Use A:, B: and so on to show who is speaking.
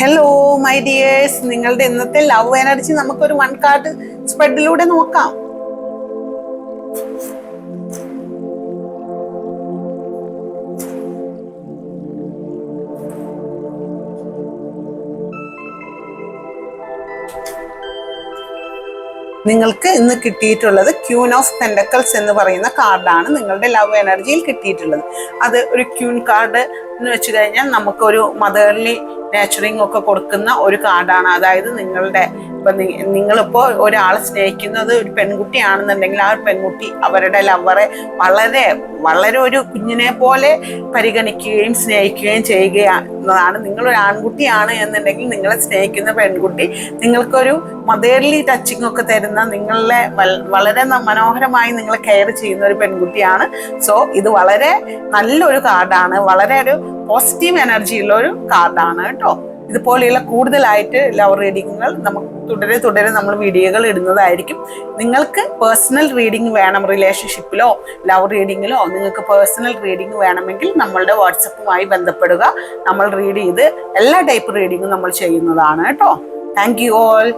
A: Hello my dears, നിങ്ങളുടെ ഇന്നത്തെ love energy നമുക്കൊരു വൺ കാർഡ് സ്പ്രെഡിലൂടെ നോക്കാം. നിങ്ങൾക്ക് ഇന്ന് കിട്ടിയിട്ടുള്ളത് ക്യൂൻ ഓഫ് പെൻഡക്കിൾസ് എന്ന് പറയുന്ന കാർഡാണ് നിങ്ങളുടെ ലവ് എനർജിയിൽ കിട്ടിയിട്ടുള്ളത്. അത് ഒരു ക്യൂൻ കാർഡ് എന്ന് വെച്ച് കഴിഞ്ഞാൽ നമുക്കൊരു മദർലി നേച്ചറിങ് ഒക്കെ കൊടുക്കുന്ന ഒരു കാർഡാണ്. അതായത് നിങ്ങളിപ്പോൾ ഒരാളെ സ്നേഹിക്കുന്നത് ഒരു പെൺകുട്ടിയാണെന്നുണ്ടെങ്കിൽ ആ ഒരു പെൺകുട്ടി അവരുടെ ലവറെ വളരെ വളരെ ഒരു കുഞ്ഞിനെ പോലെ പരിഗണിക്കുകയും സ്നേഹിക്കുകയും ചെയ്യുകയാണ്. നിങ്ങളൊരു ആൺകുട്ടിയാണ് എന്നുണ്ടെങ്കിൽ നിങ്ങളെ സ്നേഹിക്കുന്ന പെൺകുട്ടി നിങ്ങൾക്കൊരു മദർലി ടച്ചിങ് ഒക്കെ തരുന്ന, നിങ്ങളെ വളരെ മനോഹരമായി നിങ്ങളെ കെയർ ചെയ്യുന്ന ഒരു പെൺകുട്ടിയാണ്. സോ ഇത് വളരെ നല്ലൊരു കാർഡാണ്, വളരെ ഒരു പോസിറ്റീവ് എനർജി ഉള്ള ഒരു കാർഡാണ് കേട്ടോ. ഇതുപോലെയുള്ള കൂടുതലായിട്ട് ലവ് റീഡിങ്ങുകൾ നമുക്ക് തുടരെ നമ്മൾ വീഡിയോകൾ ഇടുന്നതായിരിക്കും. നിങ്ങൾക്ക് പേഴ്സണൽ റീഡിംഗ് വേണം, റിലേഷൻഷിപ്പിലോ ലവ് റീഡിങ്ങിലോ നിങ്ങൾക്ക് പേഴ്സണൽ റീഡിംഗ് വേണമെങ്കിൽ നമ്മളുടെ വാട്സപ്പുമായി ബന്ധപ്പെടുക. നമ്മൾ റീഡ് ചെയ്ത് എല്ലാ ടൈപ്പ് റീഡിങ്ങും നമ്മൾ ചെയ്യുന്നതാണ് കേട്ടോ. Thank you all.